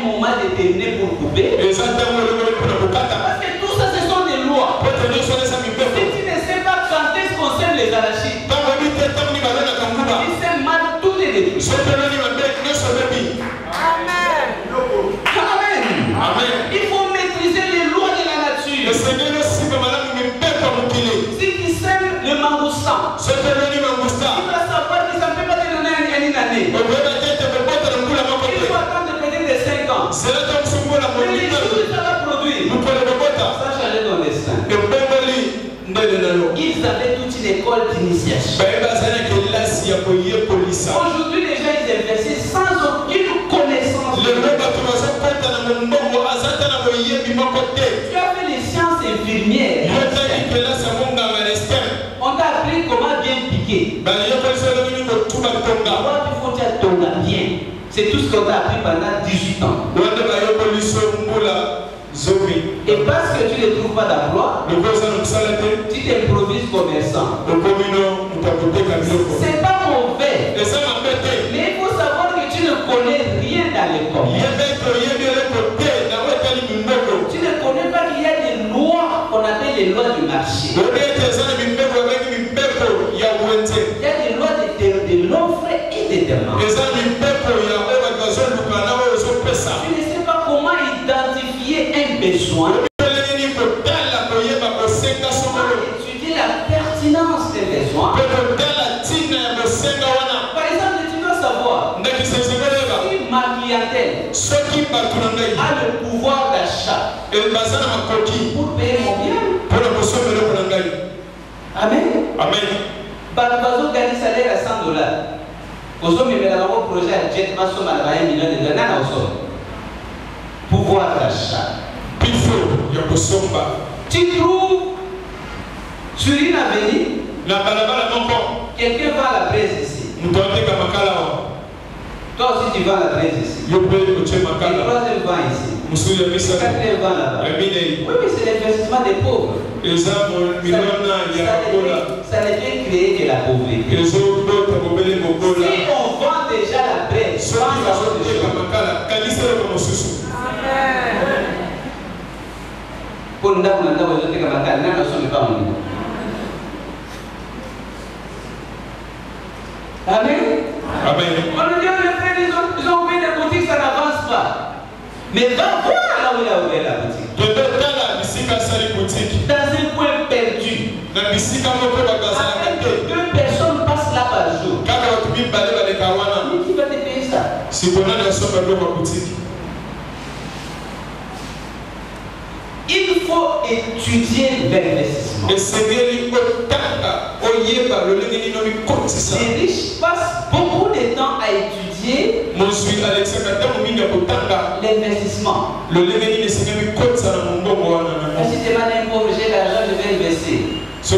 moment déterminé pour couper. Parce que tout ça, ce sont des lois. Si tu ne sais pas quand est-ce qu'on sème les arachides, il sème mal tous les débuts. Amen. Amen. Il faut maîtriser les lois de la nature. Si tu sèmes le mangousta, il va savoir que ça ne peut pas te donner une année. Il faut attendre peut-être de 5 ans. Mais les jours où ça va produire, ça change ton destin. Ils avaient toute une école d'initiation. Aujourd'hui, les gens ils investissent sans aucune connaissance. Tu as fait les sciences infirmières. On t'a appris comment bien piquer. Bien. C'est tout ce qu'on t'a appris pendant 18 ans. Et parce que tu ne trouves pas d'emploi, tu t'improvises commerçant. C'est pas mauvais. Mais il faut savoir que tu ne connais rien dans les commerces. Tu ne connais pas qu'il y a des lois qu'on appelle les lois du marché. Il y a des lois de l'offre et des demandes. Tu ne sais pas comment identifier un besoin. Étudier la pertinence des besoins. Par exemple, tu dois savoir si ma clientèle a le pouvoir d'achat pour payer mon bien. Amen. Amen. Bazo gagne salaire à $100. Ozo me met dans mon projet à jet maso mal $1 million. Nana ozo. Pouvoir d'achat. Tu trouves sur une avenue, quelqu'un vend la braise ici. Toi aussi tu vends la braise ici. Le troisième vend ici. Le quatrième vend là-bas. Oui, mais c'est l'investissement des pauvres. Ça ne fait créer que la pauvreté. Si on vend déjà la braise, pense à autre chose. Pour nous, Amen. Amen. On nous dit, les frères, ils ont ouvert des boutiques, ça n'avance pas. Mais va voir là où il a ouvert la boutique. Dans un coin perdu. Deux personnes passent là par jour. Mais qui va te payer ça? Il faut étudier l'investissement. Les riches passent beaucoup de temps à étudier l'investissement. Si tu demandes un pauvre, j'ai l'argent, je vais investir. Il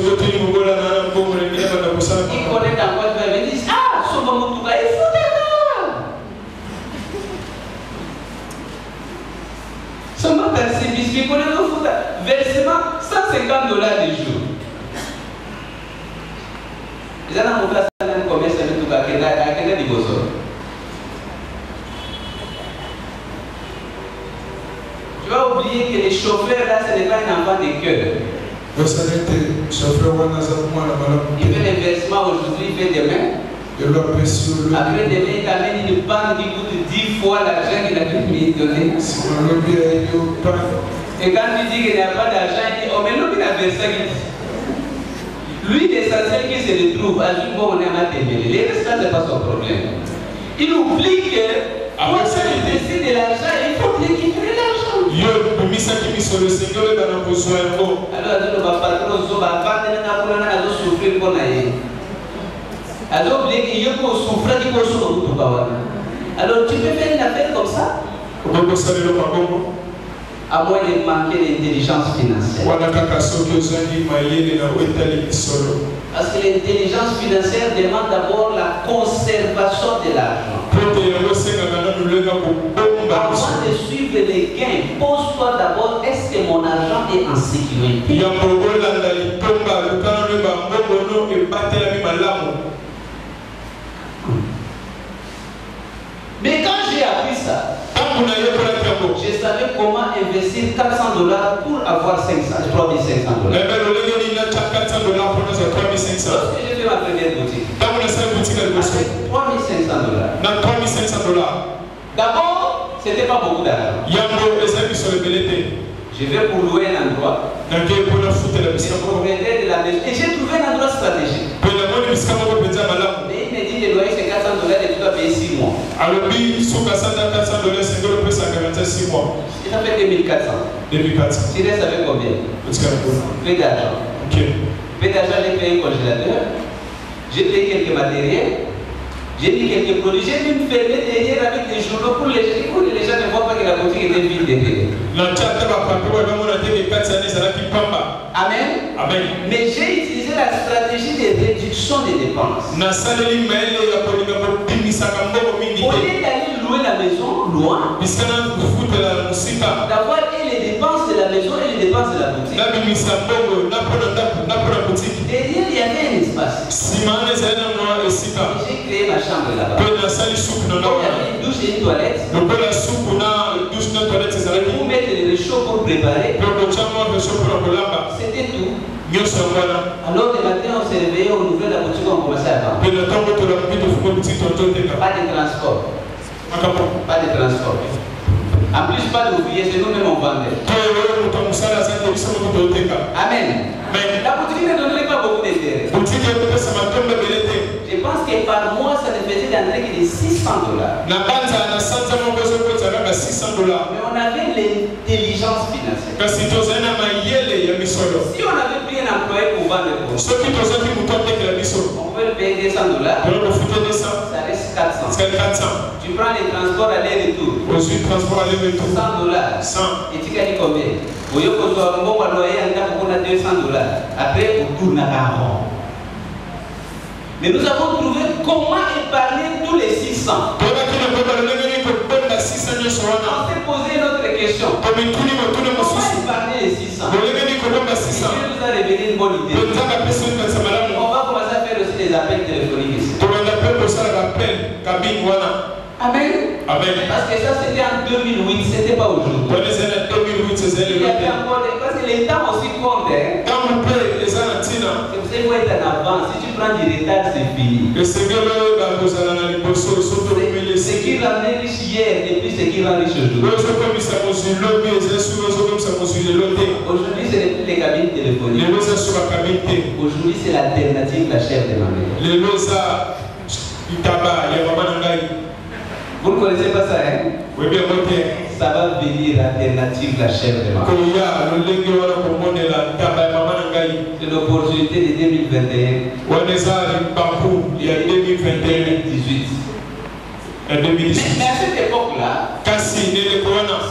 connaît dans quoi tu vas investir. Ah, il faut seulement dans le service, il connaît le foot. Versement $150 du jour. Ils ont un commerce avec tout à quel niveau. Tu vas oublier que les chauffeurs là, ce n'est pas un enfant de cœur. Il fait les versements aujourd'hui, il fait demain. Après demain, il t'amène une banque qui coûte 10 fois l'argent qu'il a pu lui donner. Et quand tu dis qu'il n'y a pas d'argent, il dit, oh mais l'homme il a versé. Lui, l'essentiel qu'il se retrouve, à lui, bon, on est à témoigner. Les restes, ce n'est pas son problème. Il oublie que pour investir de l'argent, il faut récupérer l'argent. Alors, le patron, alors, il faut souffrir du alors, tu peux faire une affaire comme ça? À moins de manquer l'intelligence financière. Parce que l'intelligence financière demande d'abord la conservation de l'argent. Avant de suivre les gains, pose-toi d'abord, est-ce que mon argent est en sécurité? Mais quand j'ai appris ça, je savais comment investir $400 pour avoir 3500 $. Lorsque j'ai fait ma première boutique, avec $3500. D'abord, ce n'était pas beaucoup d'argent. Je vais pour louer un endroit. Et je propriétaire de la maison. Et j'ai trouvé un endroit stratégique. Mais il me dit le loyer c'est $400 et tu dois payer 6 mois. Ça fait 2400. Tu restes avec combien? Peu d'argent. Peu d'argent, j'ai payé un congélateur. J'ai payé quelques matériels. J'ai mis quelques produits. J'ai dû me fermer derrière avec des journaux pour les gens ne voient pas que la boutique était vide derrière. Amen. Amen. Mais j'ai utilisé la stratégie de réduction des dépenses. Au lieu d'aller louer la maison loin, d'avoir les dépenses de la maison et les dépenses de la boutique. Derrière, il y avait un espace. J'ai créé ma chambre là-bas. Il y avait une douche et une toilette. Pour mettre le réchaud pour préparer. C'était tout. Alors le matin on s'est réveillé, on ouvrait la boutique, on commençait à vendre. Pas de transport. Pas de transport. En plus, pas d'ouvriers, c'est nous-mêmes on vendait. Amen. La boutique ne donnait pas beaucoup d'intérêt. Je pense que par mois, ça ne faisait d'entrée que de $600. Mais on avait l'intelligence financière. Si on avait pris un employé pour vendre le produit, on pouvait le payer $200. Ça reste 400. Tu prends les transports aller-retour. $100. Et tu gagnes combien? Vous avez un bon loyer, on a $200. Après, on tourne à rond. Mais nous avons trouvé comment épargner tous les 600. On s'est posé une autre question. Comment épargner les 600? Dieu nous a révélé une bonne idée. On va commencer à faire aussi des appels téléphoniques ici. Amen. Amen. Parce que ça c'était en 2008, c'était pas aujourd'hui. Il y avait encore parce que les temps aussi comptent. C'est pour ça qu'il faut faut être en avance. Si tu prends du retard, c'est fini. Ce qui rend riche hier et puis ce qui rend riche aujourd'hui. Aujourd'hui, ce n'est plus les cabines téléphoniques. Aujourd'hui, c'est l'alternative, la chair de ma mère. Vous ne connaissez pas ça, hein? Oui, bien, ça va venir l'alternative, la chair de ma mère. C'est l'opportunité de 2021. Il y a 2018. Mais à cette époque-là,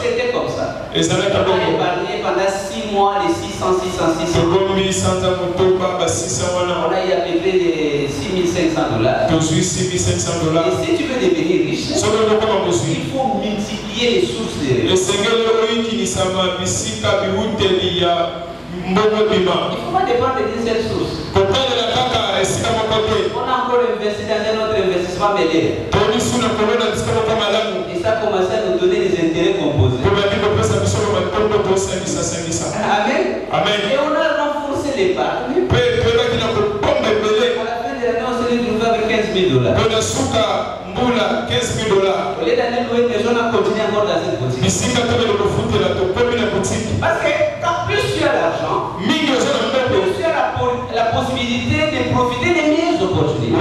c'était comme ça. On a épargné pendant 6 mois les 600. On a eu à peu près les $6,500. Et si tu veux devenir riche, il faut multiplier les sources de revenus. Il ne faut pas dépendre d'une seule source. On a encore investi dans un autre investissement mêlé. Et ça a commencé à nous donner des intérêts composés. Amen. Amen. Et on a renforcé l'épargne. À la fin de l'année, on s'est retrouvé avec $15,000. Au lieu d'aller louer des gens, on a continué encore dans cette boutique. Parce que quand plus tu as l'argent, plus tu as la possibilité de profiter des meilleures opportunités.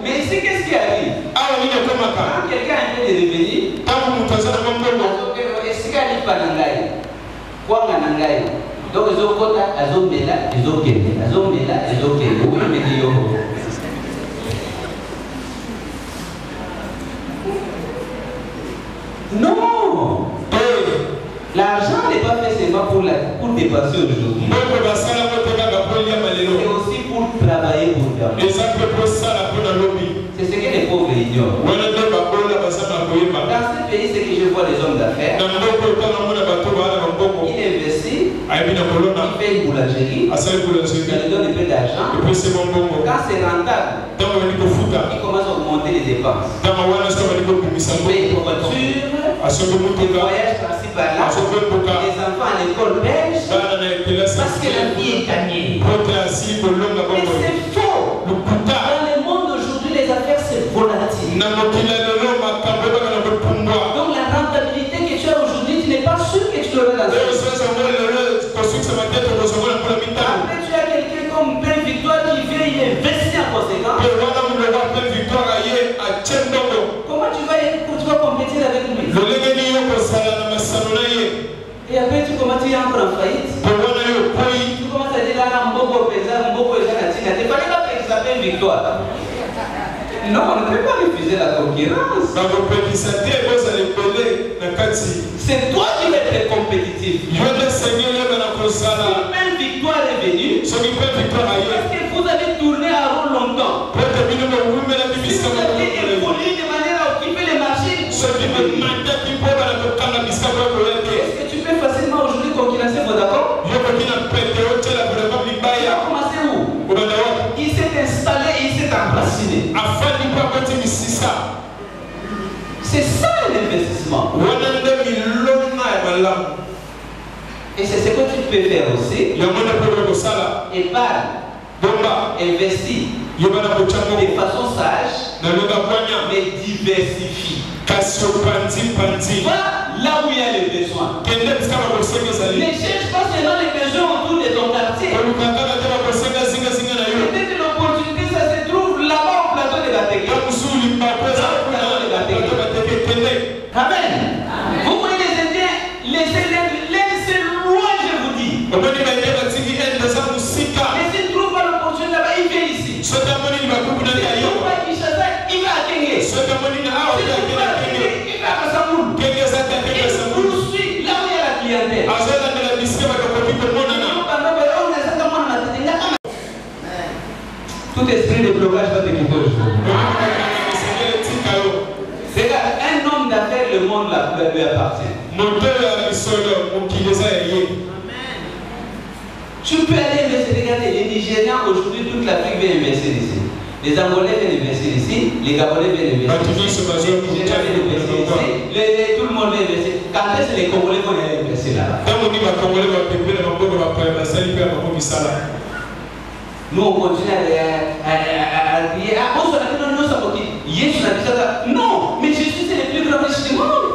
Mais ici, qu'est-ce qui arrive? Quand quelqu'un a un peu de revenus, est-ce qu'il y a des panangaï? Quoi nangaï? Donc, ils ont quota, ils ont mela, ils ont kende, ils ont mela, ils ont kende. Oui, mais ils ont. Non! L'argent n'est pas fait seulement pour dépenser aujourd'hui. C'est aussi pour travailler pour demain. C'est ce que les pauvres ignorent. Dans ce pays, c'est que je vois les hommes d'affaires. Il investit, il fait une boulangerie, il lui donne un peu d'argent. Quand c'est rentable, il commence à augmenter les dépenses. Il paye une voiture, des voyages par-ci par-là, les enfants à l'école belge, parce que la vie est gagnée. Mais c'est faux. Dans le monde aujourd'hui, les affaires c'est volatile. Donc la rentabilité que tu as aujourd'hui, tu n'es pas sûr que tu l'auras dans ce moment. Après, tu as quelqu'un comme Père Victoire qui vient, il investit en conséquence. Comment tu vas compétir avec lui? Et après tu commences à entrer en faillite. Tu commences à dire là, Mboko Pesa, Mboko Ezanatina. Il ne fallait pas que ça s'appelle victoire. Non, on ne peut pas refuser la concurrence. C'est toi qui vas être compétitif. Une belle victoire est venue. Parce que vous avez tourné à rond longtemps. Vous avez évolué de manière à occuper les marchés. Est-ce que tu peux facilement aujourd'hui concurrencer Vodacom? Il a commencé où? Il s'est installé et il s'est enraciné. C'est ça l'investissement. Et c'est ce que tu peux faire aussi. Épargne, investis de façon sage, mais diversifie. Va là où il y a les besoins. Ne cherche pas seulement les besoins autour de ton quartier. Peut-être que l'opportunité, ça se trouve là-bas au plateau de Batégué. Amen. Vous voyez les Indiens, laissez loin, je vous dis. Mais s'il ne trouve pas l'opportunité là-bas, il vient ici. S'il ne trouve pas Kinshasa, il va à Kenge. Il va à Kassamoul. Il poursuit là où il y a la clientèle. Tout esprit de blocage va te quitter aujourd'hui. Regarde, un homme d'affaires, le monde lui appartient. Tu peux aller investir, regardez, les Nigériens aujourd'hui, toute l'Afrique vient investir ici. Les Angolais viennent investir ici, les Gabonais viennent investir ici, les Nigériens viennent investir ici, tout le monde vient investir. Quand est-ce que les Congolais vont aller investir là-bas? Nous on continue à crier. Ah, on non, mais Jésus c'est le plus grand riche du monde.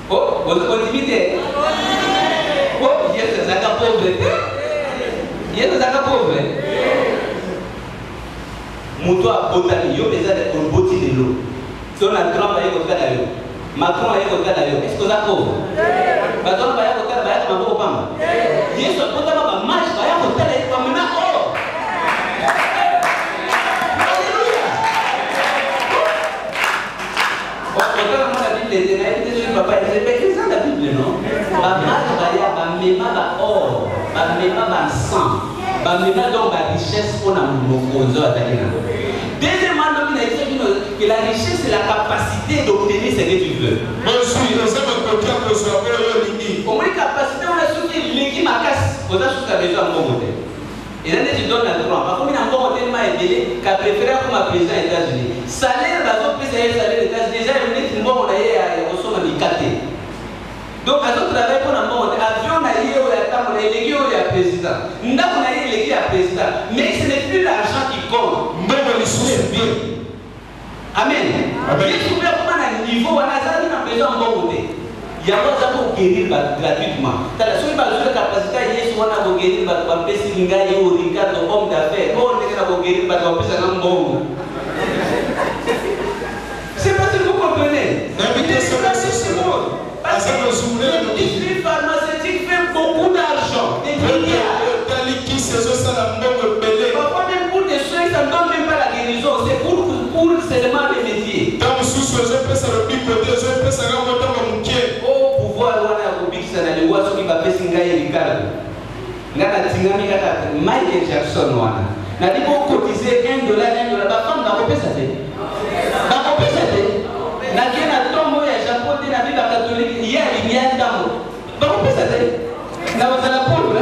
Oh, on dit oh, Jésus c'est un pauvre. Jésus c'est un pauvre. Mouto a botani, yo pesa de boti de l'eau. Si on a Trump aye koka na yo, Macron aye koka na yo, est-ce que ça pauvre? Baton ba ya koka ba ya mako pamba. Yesu botama ba marche ba ya koka na yo ba mena oh. Alléluia. Oh, quand on a la Bible, les naïfs de papa, c'est ça la Bible non? Ba marche ba ya ba mema ba or, ba mema ba sang. Maintenant, donc, la richesse pour nous. Deuxièmement, que la richesse, c'est la capacité d'obtenir ce que tu veux. Comment la capacité, on a soutenu l'équipe à casse. On a soutenu besoin de bon modèle. Et là, tu donnes la droit. Par contre, il y a un bon modèle qui a préféré comme président des États-Unis. Salaire, la zone PCA, salaire des États-Unis, déjà, il y a un bon modèle au sommet de Katé. Donc, à notre travail, pour un bon avion, on a eu le président. Nous avons eu le président. Mais ce n'est plus l'argent qui compte. Même les sous bien. Amen. Il faut faire un niveau, on a besoin de bon côté. Il y a pas pour guérir gratuitement. Tu as la capacité, il y a pour guérir, pour faire si l'ingénieur est au Ricardo, homme d'affaires, on est pour guérir, pour faire un bon. C'est pas ce que vous comprenez. Parce que l'industrie pharmaceutique fait beaucoup d'argent, des milliards. Parfois même pour des soins, ça ne donne même pas la guérison, c'est pour seulement les métiers. Oh, pouvoir, on a oublié que ça n'a le oiseau qui va faire Singa et Ricardo. Michael Jackson, on a dit qu'on cotisait $1, $1, la femme n'a pas ça. Na kena tombo ya Japon na Bible catholique il y a une dame. Ba ko pesa te. Na wazala pauvre.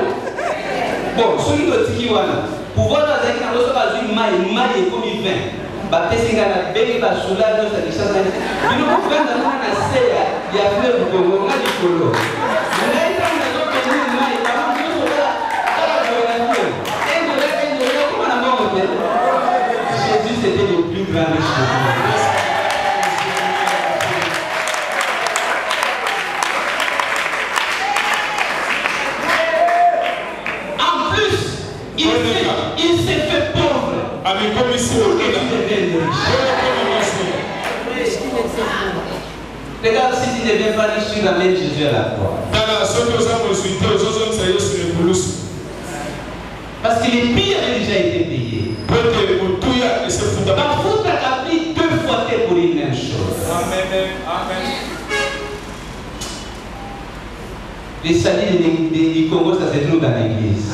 Bon, celui de Tikiwana. Pouvoir dans un cas de ça azui mai comme il vient. Ba pesinga na beli ba sula no sa lisasa. Bino ko kanda na seya ya fleur du Congo na dikolo. Na ita na zo ko ni mai ba mo so la. Ala do na fleur. En comment na mo te. Jésus c'était le plus grand riche. Il s'est fait pauvre. Regarde, si tu ne deviens pas riche, tu ramènes Jésus à la croix. Parce que les pires ont déjà été payés. La faute a pris 2 fois pour une même chose. Amen. Les salis du Congo, ça se trouve dans l'église.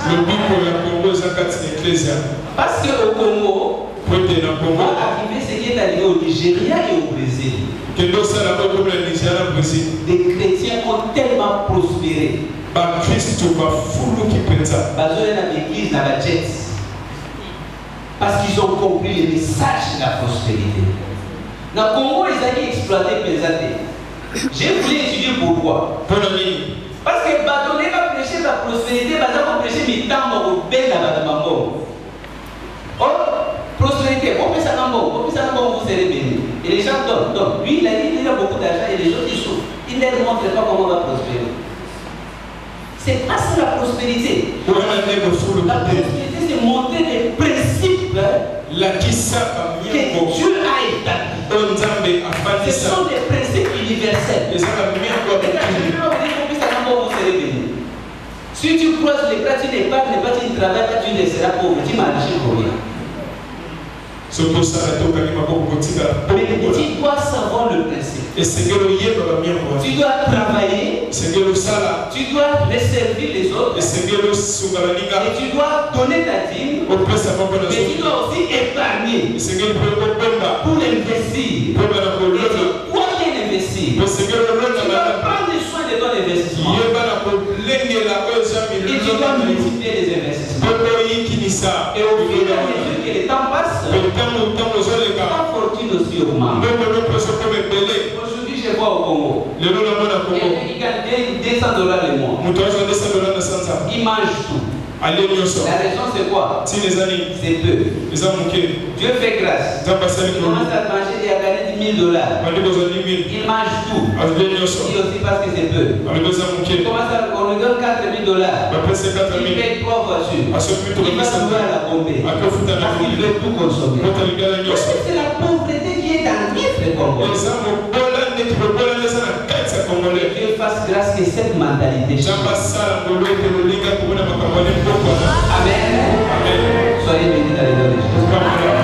Parce qu'au Congo, on a arrivé ce qui est arrivé au Nigeria et au Brésil. Les chrétiens ont tellement prospéré. L'église dans la jet. Parce qu'ils ont compris le message de la prospérité. Dans le Congo, ils ont exploité les J'ai voulu étudier pourquoi. Parce que Badone va prêcher la prospérité, Badone va prêcher le temps au bel à Badamambo. Or, prospérité, on peut s'en vous serez béni. Et les gens donnent. Lui, il a dit qu'il a beaucoup d'argent et les gens ils souffrent. Il ne leur montre pas comment on va prospérer. C'est pas ça la prospérité. La prospérité, c'est montrer des principes que Dieu a établis. Ce sont des principes universels. Si tu croises les bras, tu n'es pas, tu ne travailles pas, tu ne seras pauvre, tu m'enrichis pour rien. Mais tu dois savoir le principe. Tu dois travailler. Tu dois resservir les autres. Et tu dois donner ta dîme. Mais tu dois aussi épargner pour investir. Et quoi qu'il investit, tu dois prendre soin de ton investissement. Et tu dois multiplier les investissements. Et au fur et à mesure que le temps passe, ta fortune aussi augmente. Aujourd'hui, je vois au Congo. Quelqu'un qui gagne $200 le mois. Il mange tout. La raison c'est quoi? C'est peu. Dieu fait grâce. Il commence à manger et à gagner $10 000. Il mange tout. Il aussi parce que c'est peu. On lui donne $4 000. Il paye 3 voitures. Il va jouer à la pompe. Parce qu'il veut tout consommer. C'est la pauvreté qui est dans notre Congo. Que Dieu fasse grâce que cette mentalité. Amen. Soyez bénis dans les noms de Jésus.